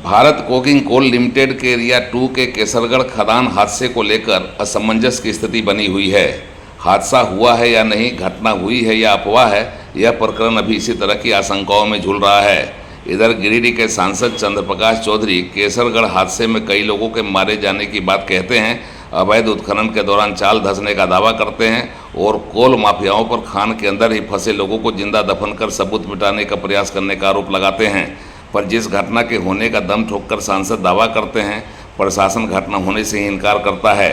Bharat coking coal limited के area 2 के केसरगढ़ खदान हादसे को लेकर असमंजस की स्थिति बनी हुई है। हादसा हुआ है या नहीं, घटना हुई है या अफवाह है, यह प्रकरण अभी इसी तरह की आशंकाओं में झूल रहा है। इधर गिरिडीह के सांसद चंद्र प्रकाश चौधरी केसरगढ़ हादसे में कई लोगों के मारे जाने की बात कहते हैं, अवैध उत्खनन के दौरान चाल धंसने का दावा करते हैं और कोल माफियाओं पर खान के अंदर ही फंसे लोगों को जिंदा दफन कर सबूत मिटाने का प्रयास करने का आरोप लगाते हैं। पर जिस घटना के होने का दम ठोककर सांसद दावा करते हैं, प्रशासन घटना होने से ही इनकार करता है।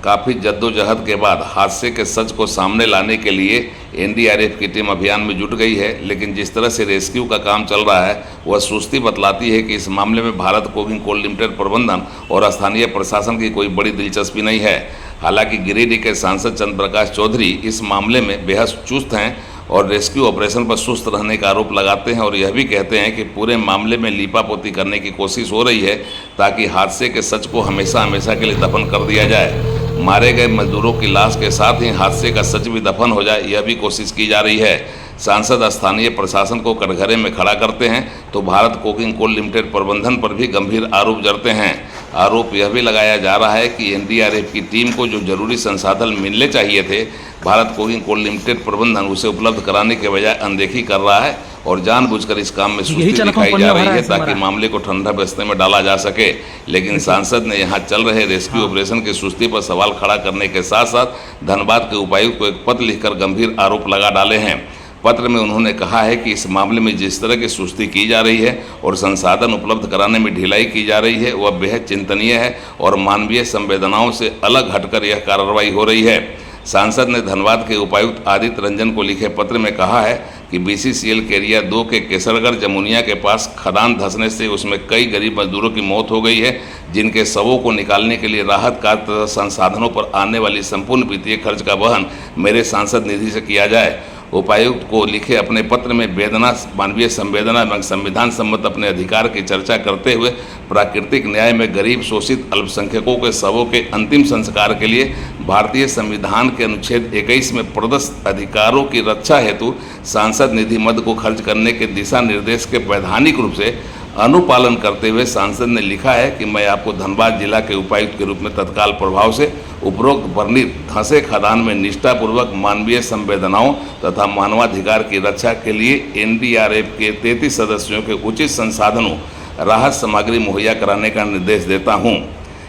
काफ़ी जद्दोजहद के बाद हादसे के सच को सामने लाने के लिए एनडीआरएफ की टीम अभियान में जुट गई है, लेकिन जिस तरह से रेस्क्यू का काम चल रहा है वह सुस्ती बतलाती है कि इस मामले में भारत कोकिंग कोल लिमिटेड प्रबंधन और स्थानीय प्रशासन की कोई बड़ी दिलचस्पी नहीं है। हालांकि गिरिडीह के सांसद चंद्र प्रकाश चौधरी इस मामले में बेहद चुस्त हैं और रेस्क्यू ऑपरेशन पर सुस्त रहने का आरोप लगाते हैं और यह भी कहते हैं कि पूरे मामले में लीपापोती करने की कोशिश हो रही है ताकि हादसे के सच को हमेशा हमेशा के लिए दफन कर दिया जाए। मारे गए मजदूरों की लाश के साथ ही हादसे का सच भी दफन हो जाए, यह भी कोशिश की जा रही है। सांसद स्थानीय प्रशासन को कटघरे में खड़ा करते हैं तो भारत कोकिंग कोल लिमिटेड प्रबंधन पर भी गंभीर आरोप जड़ते हैं। आरोप यह भी लगाया जा रहा है कि एनडीआरएफ की टीम को जो जरूरी संसाधन मिलने चाहिए थे, भारत कोकिंग कोल लिमिटेड प्रबंधन उसे उपलब्ध कराने के बजाय अनदेखी कर रहा है और जानबूझकर इस काम में सुस्ती दिखाई जा रही है ताकि मामले को ठंडा बस्ते में डाला जा सके। लेकिन सांसद ने यहाँ चल रहे रेस्क्यू ऑपरेशन की सुस्ती पर सवाल खड़ा करने के साथ साथ धनबाद के उपायुक्त को एक पत्र लिखकर गंभीर आरोप लगा डाले हैं। पत्र में उन्होंने कहा है कि इस मामले में जिस तरह की सुस्ती की जा रही है और संसाधन उपलब्ध कराने में ढिलाई की जा रही है वह बेहद चिंतनीय है और मानवीय संवेदनाओं से अलग हटकर यह कार्रवाई हो रही है। सांसद ने धनबाद के उपायुक्त आदित्य रंजन को लिखे पत्र में कहा है कि बीसीसीएल के एरिया 2 के केसरगढ़ जमुनिया के पास खदान धंसने से उसमें कई गरीब मजदूरों की मौत हो गई है, जिनके शवों को निकालने के लिए राहत कार्य तथा संसाधनों पर आने वाली संपूर्ण वित्तीय खर्च का वहन मेरे सांसद निधि से किया जाए। उपायुक्त को लिखे अपने पत्र में वेदना, मानवीय संवेदना एवं संविधान सम्मत अपने अधिकार की चर्चा करते हुए प्राकृतिक न्याय में गरीब, शोषित अल्पसंख्यकों के शवों के अंतिम संस्कार के लिए भारतीय संविधान के अनुच्छेद 21 में प्रदत्त अधिकारों की रक्षा हेतु सांसद निधि मद को खर्च करने के दिशा निर्देश के वैधानिक रूप से अनुपालन करते हुए सांसद ने लिखा है कि मैं आपको धनबाद जिला के उपायुक्त के रूप में तत्काल प्रभाव से उपरोक्त वर्णित धंसे खदान में निष्ठापूर्वक मानवीय संवेदनाओं तथा मानवाधिकार की रक्षा के लिए एनडीआरएफ के 33 सदस्यों के उचित संसाधनों, राहत सामग्री मुहैया कराने का निर्देश देता हूँ।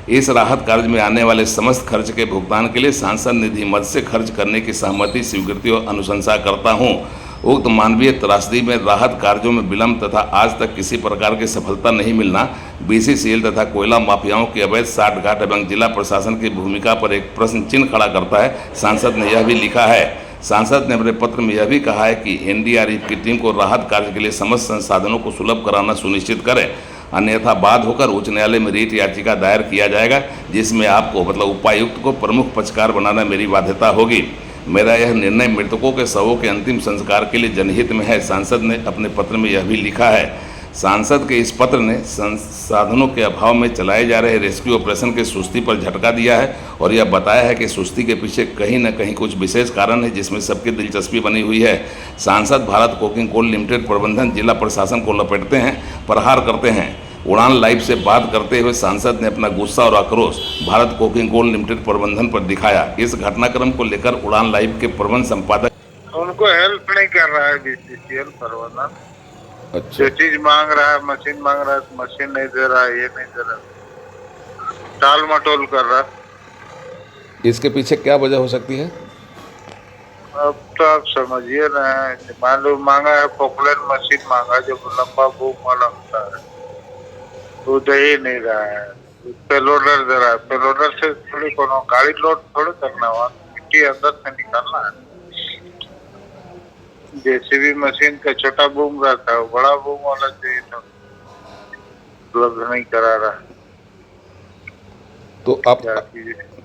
इस राहत कार्य में आने वाले समस्त खर्च के भुगतान के लिए सांसद निधि मद से खर्च करने की सहमति, स्वीकृति और अनुशंसा करता हूँ। उक्त मानवीय त्रासदी में राहत कार्यों में विलंब तथा आज तक किसी प्रकार की सफलता नहीं मिलना बीसीसीएल तथा कोयला माफियाओं की अवैध साठगांठ एवं जिला प्रशासन की भूमिका पर एक प्रश्न चिन्ह खड़ा करता है। सांसद ने यह भी लिखा है। सांसद ने अपने पत्र में यह भी कहा है कि एनडीआरएफ की टीम को राहत कार्य के लिए समस्त संसाधनों को सुलभ कराना सुनिश्चित करें, अन्यथा बाद होकर उच्च न्यायालय में रीट याचिका दायर किया जाएगा, जिसमें आपको उपायुक्त को प्रमुख पक्षकार बनाना मेरी बाध्यता होगी। मेरा यह निर्णय मृतकों के शवों के अंतिम संस्कार के लिए जनहित में है, सांसद ने अपने पत्र में यह भी लिखा है। सांसद के इस पत्र ने संसाधनों के अभाव में चलाए जा रहे रेस्क्यू ऑपरेशन की सुस्ती पर झटका दिया है और यह बताया है कि सुस्ती के पीछे कहीं न कहीं कुछ विशेष कारण है जिसमें सबकी दिलचस्पी बनी हुई है। सांसद भारत कोकिंग कोल लिमिटेड प्रबंधन जिला प्रशासन को लपेटते हैं, प्रहार करते हैं। उड़ान लाइव से बात करते हुए सांसद ने अपना गुस्सा और आक्रोश भारत कोकिंग कोल लिमिटेड प्रबंधन पर दिखाया। इस घटनाक्रम को लेकर उड़ान लाइव के प्रबंध संपादक उनको हेल्प नहीं कर रहा है बीसीसीएल प्रबंधन। जो चीज मांग रहा है, मशीन मांग रहा है, मशीन नहीं दे रहा है, ये नहीं दे रहा, टाल मटोल कर रहा है। इसके पीछे क्या वजह हो सकती है? अब तो आप समझिए ना, मान लो मांगा है पोकलेन मशीन मांगा जो लंबा बूम वाला होता है, वो दे ही नहीं रहा है। पेलोडर दे रहा है, पेलोडर से थोड़ी कोनो गाड़ी लोड थोड़ी करना, वहाँ मिट्टी अंदर से निकालना है। जेसीबी मशीन का छोटा बूम रहता है, बड़ा बूम वाला चाहिए तो उपलब्ध नहीं करा रहा।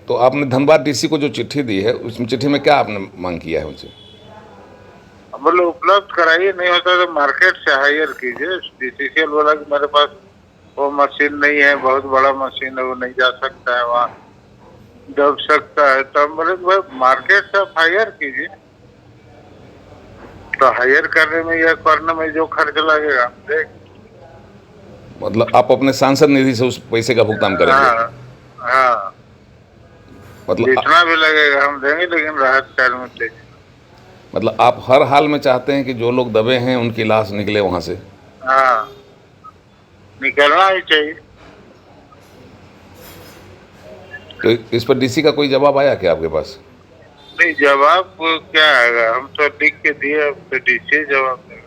तो आपने धनबाद डीसी को जो चिट्ठी दी है, उस चिट्ठी में क्या आपने मांग किया है उनसे? बोले उपलब्ध कराइए, नहीं होता तो मार्केट से हायर कीजिए। बीसीसीएल बोला कि मेरे पास वो मशीन नहीं है, बहुत बड़ा मशीन है, वो नहीं जा सकता है, वहाँ दब सकता है। तो हम बोले भाई मार्केट से आप हायर कीजिए। तो हायर करने में, यह करने में जो खर्च लगेगा हम देख। मतलब आप अपने सांसद निधि से उस पैसे का भुगतान करेंगे? हाँ हाँ, मतलब जितना भी लगेगा हम देंगे, लेकिन राहत कार्य में देंगे। मतलब आप हर हाल में चाहते हैं कि जो लोग दबे हैं उनकी लाश निकले वहाँ से? हाँ, निकलना ही चाहिए। तो इस पर डीसी का कोई जवाब आया क्या आपके पास? नहीं, जवाब क्या आएगा, हम तो लिख के दिए, फिर डीसी जवाब देगा।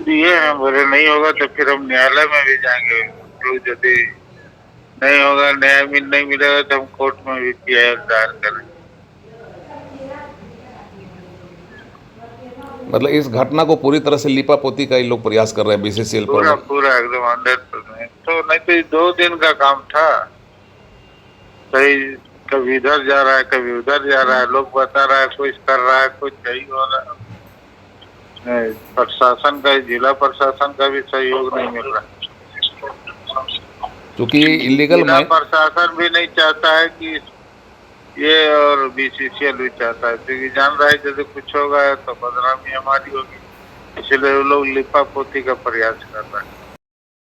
दिए हैं, बोले नहीं होगा तो फिर हम न्यायालय में भी जाएंगे। लोग यदि नहीं होगा, न्याय नहीं मिलेगा तो हम कोर्ट में भी PIL दायर करेंगे। मतलब इस घटना को पूरी तरह से लिपापोती का ही लोग प्रयास कर रहे हैं BCCL पूरा पर? पूरा एकदम 100%। तो नहीं तो ये 2 दिन का काम था। कहीं कभी इधर जा रहा है, कभी उधर जा रहा है, लोग बता रहा है, कुछ कर रहा है, कुछ सही हो रहा है। नहीं, प्रशासन का, जिला प्रशासन का भी सहयोग नहीं मिल रहा। क्योंकि इलीगल जिला प्रशासन भी नहीं चाहता है कि ये, और BCCL भी चाहता है, क्योंकि जान रहा है यदि कुछ होगा तो बदनामी हमारी होगी, इसलिए वो लोग लिपापोती का प्रयास कर रहे हैं।